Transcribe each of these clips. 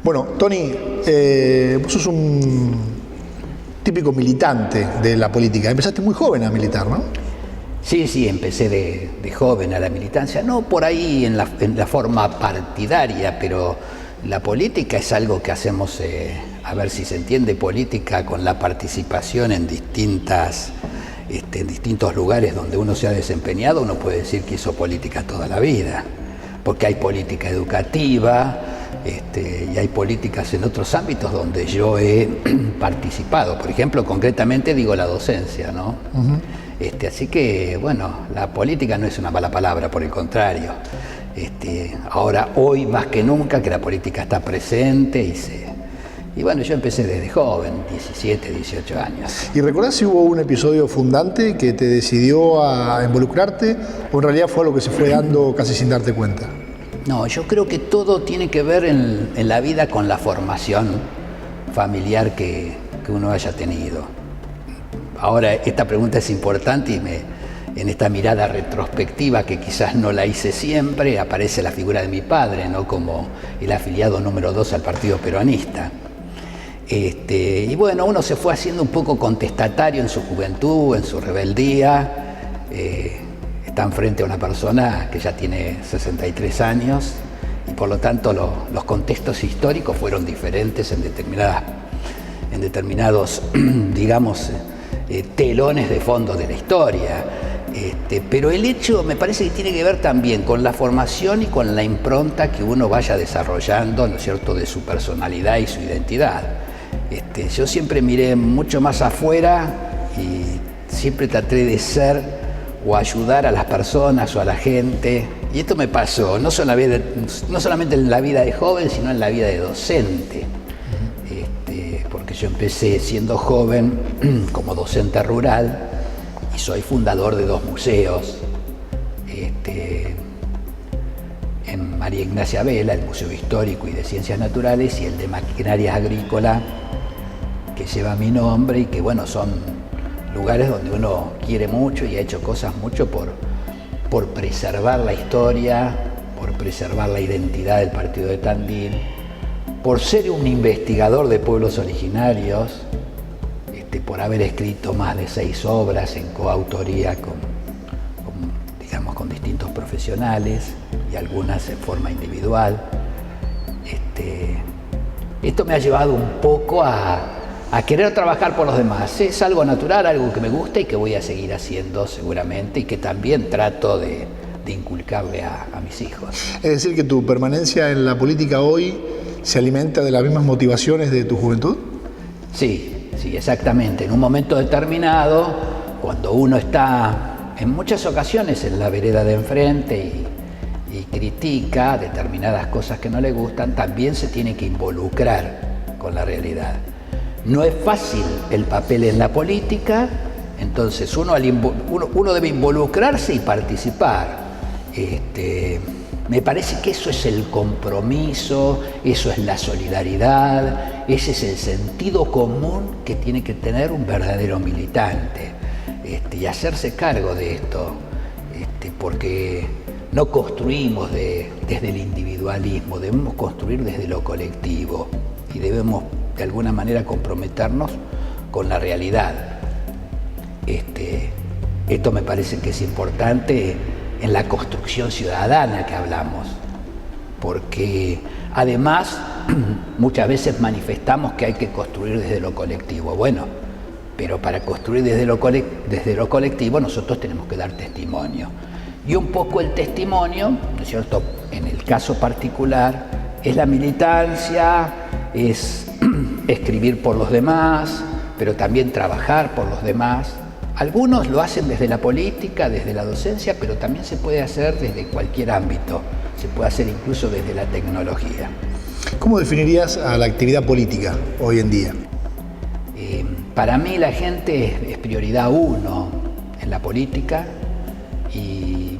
Bueno, Tony, vos sos un típico militante de la política. Empezaste muy joven a militar, ¿no? Sí, empecé de joven a la militancia, no por ahí en la forma partidaria, pero la política es algo que hacemos, a ver si se entiende, política con la participación en distintos lugares donde uno se ha desempeñado. Uno puede decir que hizo política toda la vida, porque hay política educativa, y hay políticas en otros ámbitos donde yo he participado. Por ejemplo, concretamente digo la docencia, ¿no? Así que, bueno, la política no es una mala palabra, por el contrario. Ahora, hoy más que nunca, que la política está presente y bueno, yo empecé desde joven, 17, 18 años. ¿Y recordás si hubo un episodio fundante que te decidió a involucrarte o en realidad fue algo que se fue dando casi sin darte cuenta? No, yo creo que todo tiene que ver en la vida con la formación familiar que uno haya tenido. Ahora, esta pregunta es importante y en esta mirada retrospectiva, que quizás no la hice siempre, aparece la figura de mi padre, ¿no? Como el afiliado número 2 al Partido Peronista. Y bueno, uno se fue haciendo un poco contestatario en su juventud, en su rebeldía. Está enfrente a una persona que ya tiene 63 años y por lo tanto los contextos históricos fueron diferentes en determinados, digamos, telones de fondo de la historia. Pero el hecho me parece que tiene que ver también con la formación y con la impronta que uno vaya desarrollando, ¿no es cierto?, de su personalidad y su identidad. Yo siempre miré mucho más afuera y siempre traté de ser o ayudar a las personas o a la gente. Y esto me pasó no solamente en la vida de joven, sino en la vida de docente. Porque yo empecé siendo joven como docente rural y soy fundador de 2 museos. En María Ignacia Vela, el Museo Histórico y de Ciencias Naturales, y el de Maquinaria Agrícola, que lleva mi nombre y que, bueno, son lugares donde uno quiere mucho y ha hecho cosas mucho por preservar la historia, por preservar la identidad del partido de Tandil, por ser un investigador de pueblos originarios, por haber escrito más de 6 obras en coautoría con distintos profesionales y algunas en forma individual. Esto me ha llevado un poco a querer trabajar por los demás. Es algo natural, algo que me gusta y que voy a seguir haciendo seguramente y que también trato de inculcarle a mis hijos. Es decir, que tu permanencia en la política hoy se alimenta de las mismas motivaciones de tu juventud. Sí, exactamente. En un momento determinado, cuando uno está en muchas ocasiones en la vereda de enfrente y critica determinadas cosas que no le gustan, también se tiene que involucrar con la realidad. No es fácil el papel en la política, entonces uno debe involucrarse y participar. Me parece que eso es el compromiso, eso es la solidaridad, ese es el sentido común que tiene que tener un verdadero militante, y hacerse cargo de esto, porque no construimos desde el individualismo, debemos construir desde lo colectivo y debemos de alguna manera comprometernos con la realidad. Esto me parece que es importante en la construcción ciudadana que hablamos, porque además muchas veces manifestamos que hay que construir desde lo colectivo. Bueno, pero para construir desde lo colectivo nosotros tenemos que dar testimonio. Y un poco el testimonio, ¿no es cierto?, en el caso particular, es la militancia, es escribir por los demás, pero también trabajar por los demás. Algunos lo hacen desde la política, desde la docencia, pero también se puede hacer desde cualquier ámbito. Se puede hacer incluso desde la tecnología. ¿Cómo definirías a la actividad política hoy en día? Para mí la gente es prioridad 1 en la política y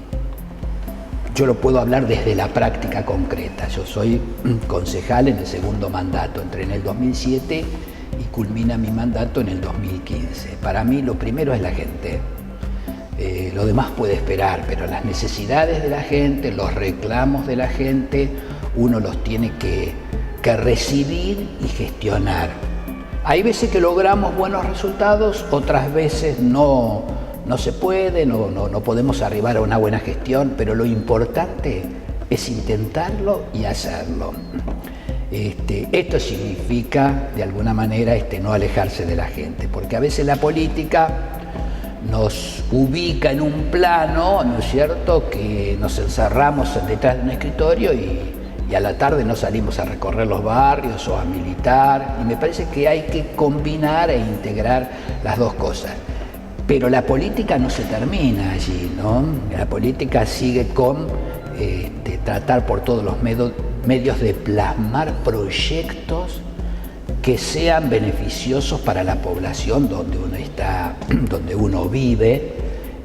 yo lo puedo hablar desde la práctica concreta. Yo soy concejal en el 2º mandato, entré en el 2007 y culmina mi mandato en el 2015. Para mí lo primero es la gente. Lo demás puede esperar, pero las necesidades de la gente, los reclamos de la gente, uno los tiene que que recibir y gestionar. Hay veces que logramos buenos resultados, otras veces no se puede, no podemos arribar a una buena gestión, pero lo importante es intentarlo y hacerlo. Esto significa, de alguna manera, no alejarse de la gente, porque a veces la política nos ubica en un plano, ¿no es cierto?, que nos encerramos detrás de un escritorio y a la tarde no salimos a recorrer los barrios o a militar, y me parece que hay que combinar e integrar las dos cosas. Pero la política no se termina allí, ¿no? La política sigue con tratar por todos los medios de plasmar proyectos que sean beneficiosos para la población donde uno está, donde uno vive,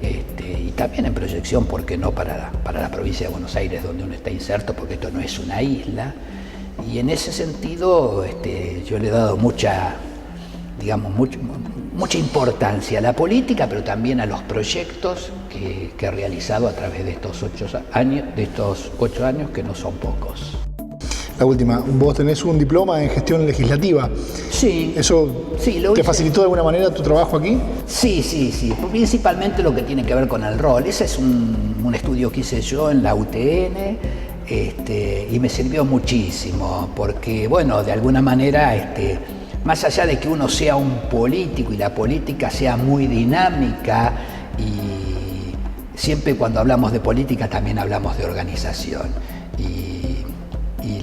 y también en proyección, ¿por qué no?, para la provincia de Buenos Aires, donde uno está inserto, porque esto no es una isla. Y en ese sentido yo le he dado mucha importancia a la política, pero también a los proyectos que he realizado a través de estos 8 años, que no son pocos. La última, vos tenés un diploma en gestión legislativa. Sí. ¿Eso sí, te facilitó de alguna manera tu trabajo aquí? Sí. Principalmente lo que tiene que ver con el rol. Ese es un estudio que hice yo en la UTN, y me sirvió muchísimo, porque, bueno, de alguna manera, más allá de que uno sea un político y la política sea muy dinámica, y siempre cuando hablamos de política también hablamos de organización.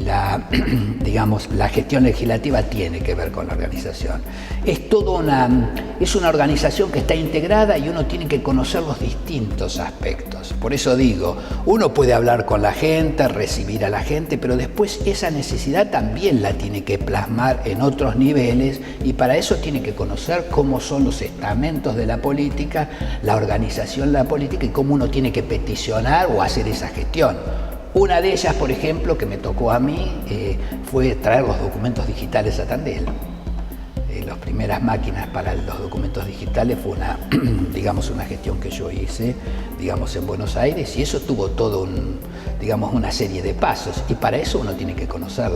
La gestión legislativa tiene que ver con la organización. Es una organización que está integrada y uno tiene que conocer los distintos aspectos. Por eso digo, uno puede hablar con la gente, recibir a la gente, pero después esa necesidad también la tiene que plasmar en otros niveles, y para eso tiene que conocer cómo son los estamentos de la política, la organización de la política y cómo uno tiene que peticionar o hacer esa gestión. Una de ellas, por ejemplo, que me tocó a mí, fue traer los documentos digitales a Tandil. Las primeras máquinas para los documentos digitales fue una gestión que yo hice, en Buenos Aires, y eso tuvo todo una serie de pasos, y para eso uno tiene que conocer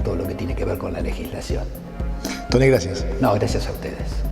todo lo que tiene que ver con la legislación. Tony, gracias. No, gracias a ustedes.